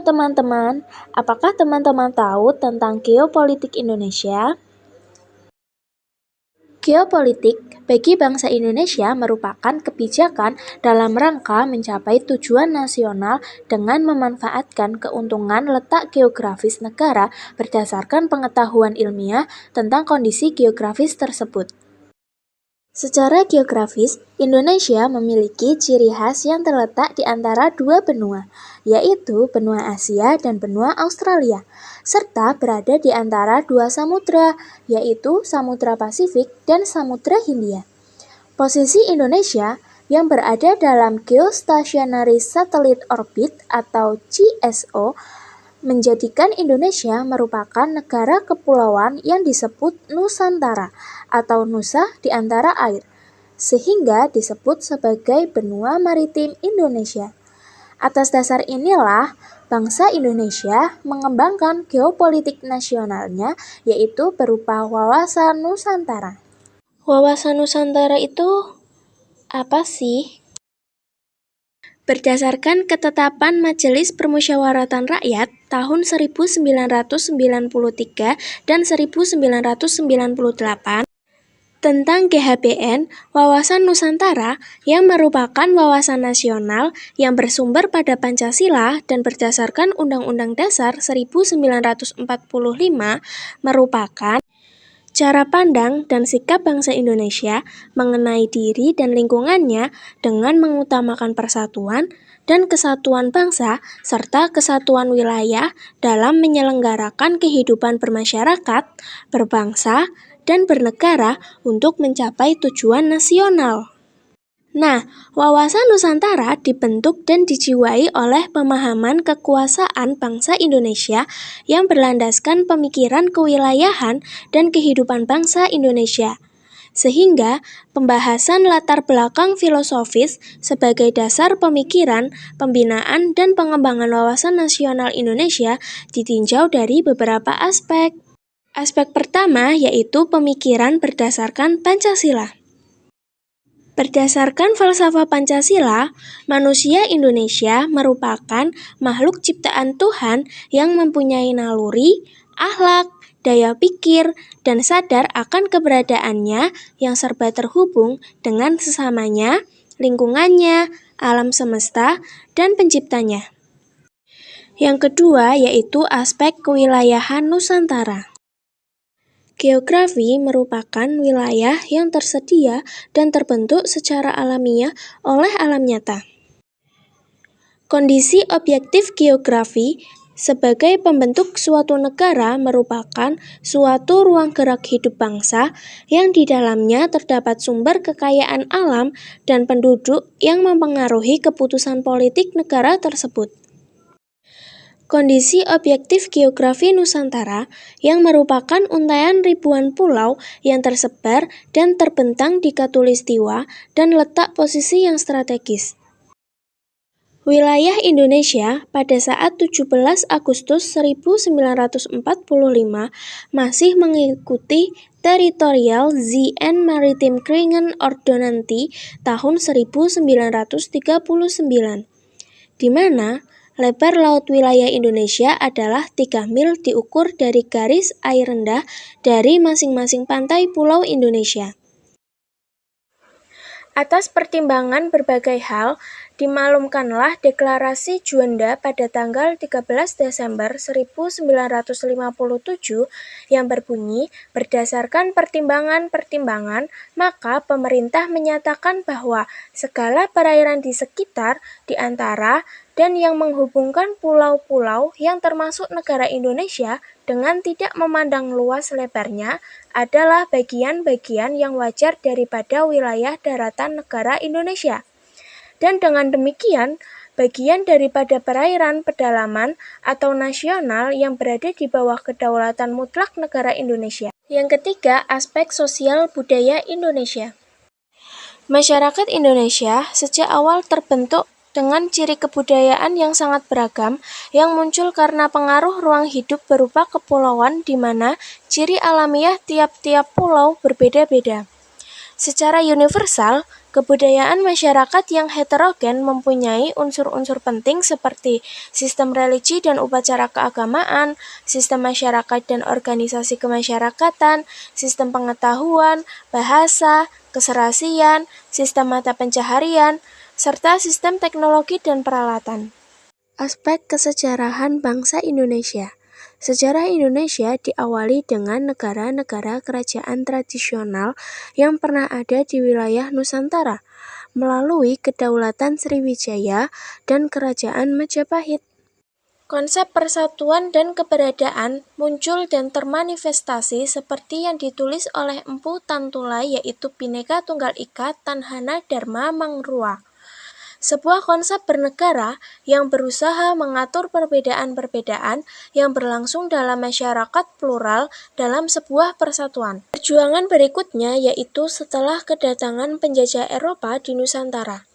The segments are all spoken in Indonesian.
teman-teman, apakah teman-teman tahu tentang geopolitik Indonesia? Geopolitik bagi bangsa Indonesia merupakan kebijakan dalam rangka mencapai tujuan nasional dengan memanfaatkan keuntungan letak geografis negara berdasarkan pengetahuan ilmiah tentang kondisi geografis tersebut. Secara geografis, Indonesia memiliki ciri khas yang terletak di antara dua benua, yaitu benua Asia dan benua Australia, serta berada di antara dua samudra, yaitu Samudra Pasifik dan Samudra Hindia. Posisi Indonesia yang berada dalam Geostationary Satellite Orbit atau GSO menjadikan Indonesia merupakan negara kepulauan yang disebut Nusantara atau Nusa di antara air, sehingga disebut sebagai benua maritim Indonesia. Atas dasar inilah, bangsa Indonesia mengembangkan geopolitik nasionalnya, yaitu berupa wawasan Nusantara. Wawasan Nusantara itu apa sih? Berdasarkan ketetapan Majelis Permusyawaratan Rakyat tahun 1993 dan 1998 tentang GHBN, wawasan Nusantara yang merupakan wawasan nasional yang bersumber pada Pancasila dan berdasarkan Undang-Undang Dasar 1945 merupakan cara pandang dan sikap bangsa Indonesia mengenai diri dan lingkungannya dengan mengutamakan persatuan dan kesatuan bangsa serta kesatuan wilayah dalam menyelenggarakan kehidupan bermasyarakat, berbangsa, dan bernegara untuk mencapai tujuan nasional. Nah, wawasan Nusantara dibentuk dan dijiwai oleh pemahaman kekuasaan bangsa Indonesia yang berlandaskan pemikiran kewilayahan dan kehidupan bangsa Indonesia. Sehingga, pembahasan latar belakang filosofis sebagai dasar pemikiran, pembinaan, dan pengembangan wawasan nasional Indonesia ditinjau dari beberapa aspek. Aspek pertama yaitu pemikiran berdasarkan Pancasila. Berdasarkan falsafah Pancasila, manusia Indonesia merupakan makhluk ciptaan Tuhan yang mempunyai naluri, akhlak, daya pikir, dan sadar akan keberadaannya yang serba terhubung dengan sesamanya, lingkungannya, alam semesta, dan penciptanya. Yang kedua yaitu aspek kewilayahan Nusantara. Geografi merupakan wilayah yang tersedia dan terbentuk secara alamiah oleh alam nyata. Kondisi objektif geografi sebagai pembentuk suatu negara merupakan suatu ruang gerak hidup bangsa yang di dalamnya terdapat sumber kekayaan alam dan penduduk yang mempengaruhi keputusan politik negara tersebut. Kondisi objektif geografi Nusantara yang merupakan untaian ribuan pulau yang tersebar dan terbentang di Katulistiwa dan letak posisi yang strategis. Wilayah Indonesia pada saat 17 Agustus 1945 masih mengikuti Territorial Sea and Maritime Kringen Ordonantie tahun 1939, di mana lebar laut wilayah Indonesia adalah 3 mil diukur dari garis air rendah dari masing-masing pantai pulau Indonesia. Atas pertimbangan berbagai hal, dimaklumkanlah Deklarasi Juanda pada tanggal 13 Desember 1957 yang berbunyi, berdasarkan pertimbangan-pertimbangan, maka pemerintah menyatakan bahwa segala perairan di sekitar, di antara, dan yang menghubungkan pulau-pulau yang termasuk negara Indonesia dengan tidak memandang luas lebarnya adalah bagian-bagian yang wajar daripada wilayah daratan negara Indonesia. Dan dengan demikian, bagian daripada perairan pedalaman atau nasional yang berada di bawah kedaulatan mutlak negara Indonesia. Yang ketiga, aspek sosial budaya Indonesia. Masyarakat Indonesia sejak awal terbentuk dengan ciri kebudayaan yang sangat beragam yang muncul karena pengaruh ruang hidup berupa kepulauan di mana ciri alamiah tiap-tiap pulau berbeda-beda. Secara universal, Kebudayaan masyarakat yang heterogen mempunyai unsur-unsur penting seperti sistem religi dan upacara keagamaan, sistem masyarakat dan organisasi kemasyarakatan, sistem pengetahuan, bahasa, keserasian, sistem mata pencaharian, serta sistem teknologi dan peralatan. Aspek kesejarahan bangsa Indonesia. Sejarah Indonesia diawali dengan negara-negara kerajaan tradisional yang pernah ada di wilayah Nusantara, melalui Kedaulatan Sriwijaya dan Kerajaan Majapahit. Konsep persatuan dan keberadaan muncul dan termanifestasi seperti yang ditulis oleh Empu Tantulai, yaitu Bhinneka Tunggal Ika Tanhana Dharma Mangrua. Sebuah konsep bernegara yang berusaha mengatur perbedaan-perbedaan yang berlangsung dalam masyarakat plural dalam sebuah persatuan. Perjuangan berikutnya yaitu setelah kedatangan penjajah Eropa di Nusantara.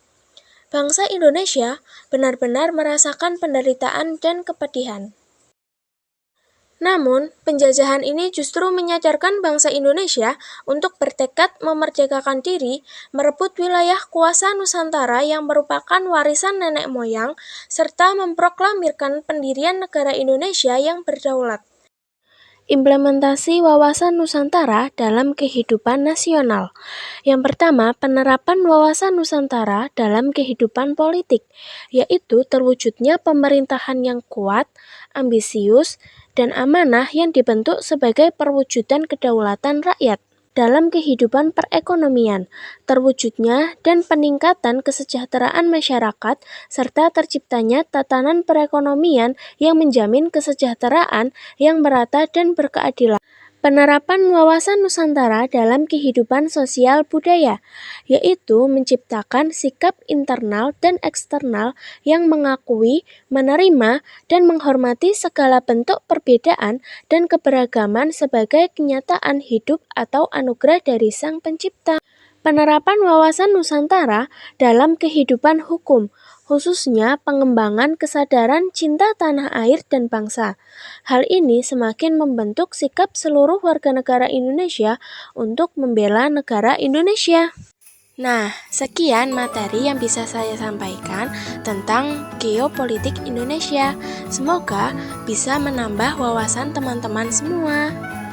Bangsa Indonesia benar-benar merasakan penderitaan dan kepedihan. Namun, penjajahan ini justru menyadarkan bangsa Indonesia untuk bertekad memerdekakan diri, merebut wilayah kuasa Nusantara yang merupakan warisan nenek moyang, serta memproklamirkan pendirian negara Indonesia yang berdaulat. Implementasi wawasan Nusantara dalam kehidupan nasional. Yang pertama, penerapan wawasan Nusantara dalam kehidupan politik, yaitu terwujudnya pemerintahan yang kuat, ambisius, dan amanah yang dibentuk sebagai perwujudan kedaulatan rakyat. Dalam kehidupan perekonomian, terwujudnya dan peningkatan kesejahteraan masyarakat, serta terciptanya tatanan perekonomian yang menjamin kesejahteraan yang merata dan berkeadilan. Penerapan wawasan Nusantara dalam kehidupan sosial budaya, yaitu menciptakan sikap internal dan eksternal yang mengakui, menerima, dan menghormati segala bentuk perbedaan dan keberagaman sebagai kenyataan hidup atau anugerah dari Sang Pencipta. Penerapan wawasan Nusantara dalam kehidupan hukum, khususnya pengembangan kesadaran cinta tanah air dan bangsa. Hal ini semakin membentuk sikap seluruh warga negara Indonesia untuk membela negara Indonesia. Nah, sekian materi yang bisa saya sampaikan tentang geopolitik Indonesia. Semoga bisa menambah wawasan teman-teman semua.